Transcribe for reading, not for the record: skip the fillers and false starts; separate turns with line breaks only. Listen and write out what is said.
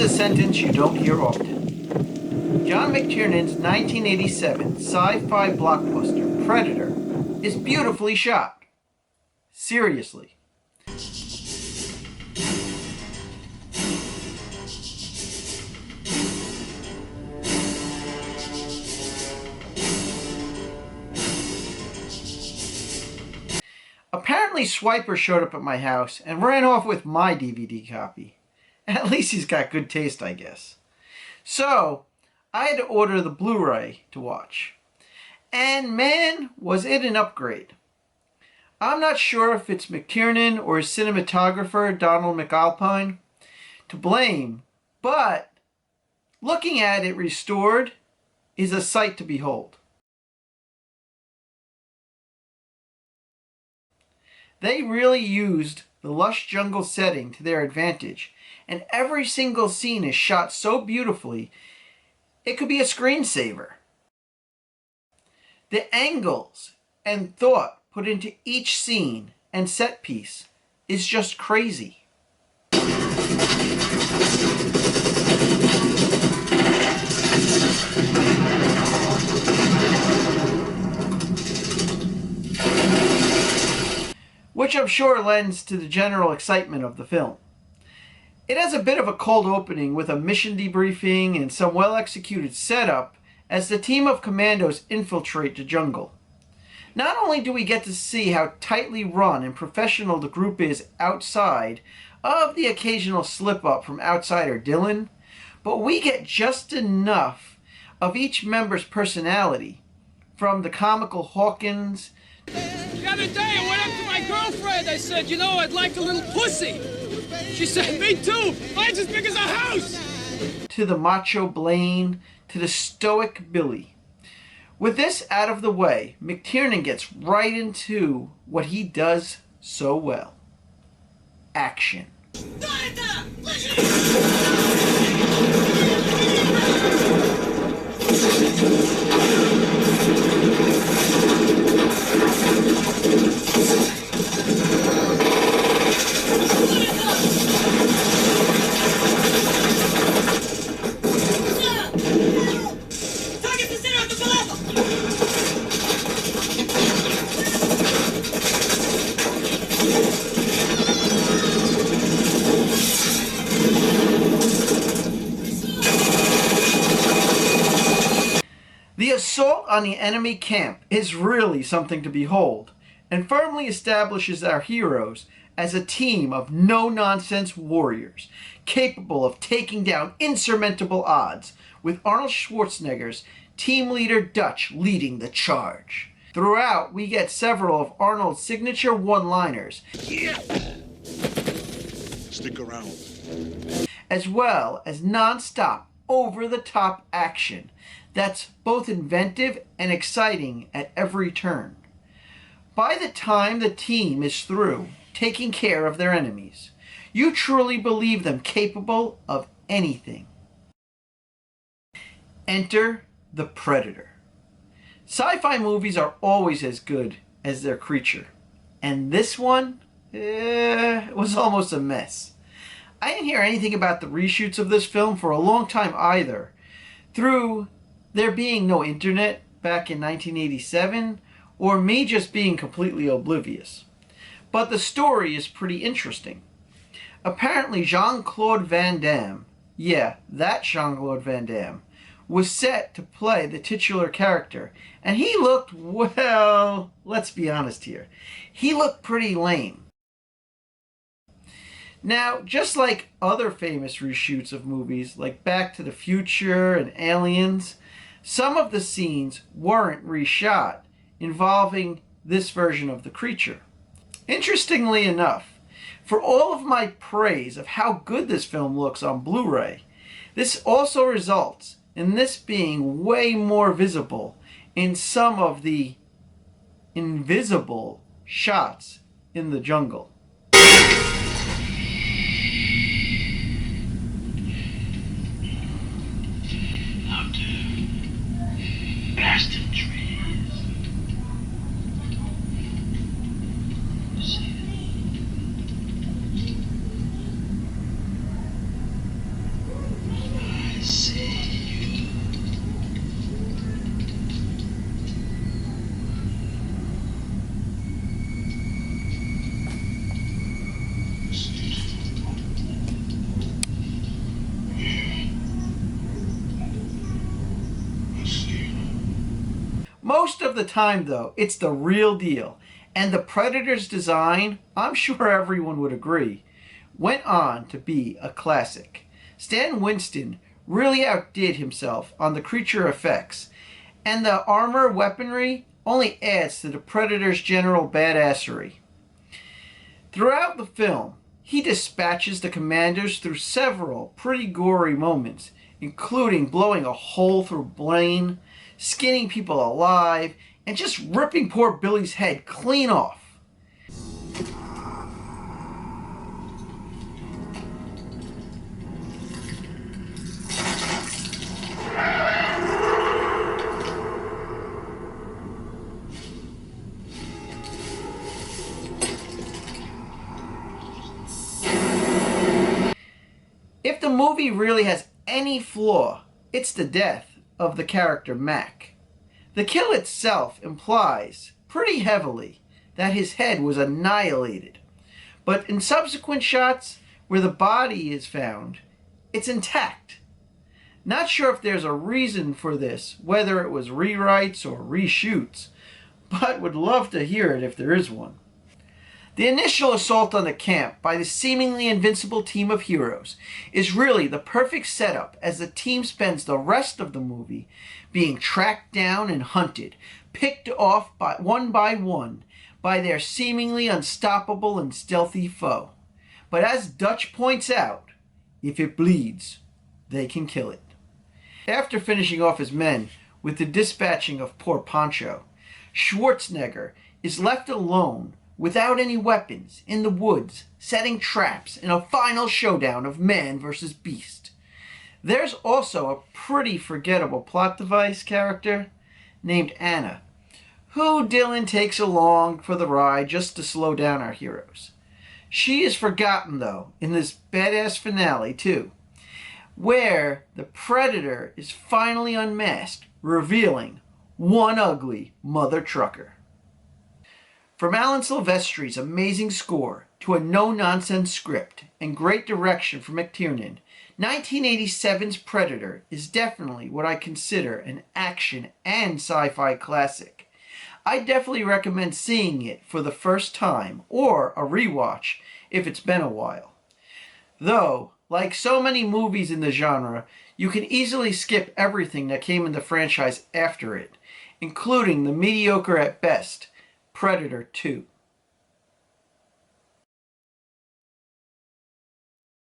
a sentence you don't hear often. John McTiernan's 1987 sci-fi blockbuster, Predator, is beautifully shot. Seriously. Apparently Swiper showed up at my house and ran off with my DVD copy. At least he's got good taste, I guess. So, I had to order the Blu-ray to watch. And man, was it an upgrade. I'm not sure if it's McTiernan or his cinematographer, Donald McAlpine, to blame, but looking at it restored is a sight to behold. They really used the lush jungle setting to their advantage, and every single scene is shot so beautifully, it could be a screensaver. The angles and thought put into each scene and set piece is just crazy. Which I'm sure lends to the general excitement of the film. It has a bit of a cold opening with a mission debriefing and some well-executed setup as the team of commandos infiltrate the jungle. Not only do we get to see how tightly run and professional the group is outside of the occasional slip-up from outsider Dylan, but we get just enough of each member's personality, from the comical Hawkins.
The other day I went up to my girlfriend. I said, you know, I'd like a little pussy. She said, me too. Mine's as big as a house.
To the macho Blaine, to the stoic Billy. With this out of the way, McTiernan gets right into what he does so well. Action. The assault on the enemy camp is really something to behold, and firmly establishes our heroes as a team of no-nonsense warriors, capable of taking down insurmountable odds, with Arnold Schwarzenegger's team leader Dutch leading the charge. Throughout, we get several of Arnold's signature one-liners,
yeah. Stick around,
as well as non-stop, over-the-top action that's both inventive and exciting at every turn. By the time the team is through taking care of their enemies, you truly believe them capable of anything. Enter the Predator. Sci-fi movies are always as good as their creature, and this one was almost a mess. I didn't hear anything about the reshoots of this film for a long time either, through there being no internet back in 1987, or me just being completely oblivious. But the story is pretty interesting. Apparently Jean-Claude Van Damme, yeah, that Jean-Claude Van Damme, was set to play the titular character, and he looked, well, let's be honest here, he looked pretty lame. Now, just like other famous reshoots of movies like Back to the Future and Aliens, some of the scenes weren't reshot involving this version of the creature. Interestingly enough, for all of my praise of how good this film looks on Blu-ray, this also results in this being way more visible in some of the invisible shots in the jungle.
Bastard trees. You see it?
Most of the time, though, it's the real deal, and the Predator's design, I'm sure everyone would agree, went on to be a classic. Stan Winston really outdid himself on the creature effects, and the armor weaponry only adds to the Predator's general badassery. Throughout the film, he dispatches the commanders through several pretty gory moments, including blowing a hole through Blaine, skinning people alive, and just ripping poor Billy's head clean off. If the movie really has any flaw, it's the death of the character Mac. The kill itself implies, pretty heavily, that his head was annihilated. But in subsequent shots, where the body is found, it's intact. Not sure if there's a reason for this, whether it was rewrites or reshoots, but would love to hear it if there is one. The initial assault on the camp by the seemingly invincible team of heroes is really the perfect setup as the team spends the rest of the movie being tracked down and hunted, picked off by one by their seemingly unstoppable and stealthy foe. But as Dutch points out, if it bleeds, they can kill it. After finishing off his men with the dispatching of poor Pancho, Schwarzenegger is left alone without any weapons, in the woods, setting traps in a final showdown of man versus beast. There's also a pretty forgettable plot device character named Anna, who Dylan takes along for the ride just to slow down our heroes. She is forgotten, though, in this badass finale, too, where the Predator is finally unmasked, revealing one ugly mother trucker. From Alan Silvestri's amazing score to a no-nonsense script and great direction from McTiernan, 1987's Predator is definitely what I consider an action and sci-fi classic. I definitely recommend seeing it for the first time or a rewatch if it's been a while. Though, like so many movies in the genre, you can easily skip everything that came in the franchise after it, including the mediocre at best Predator 2.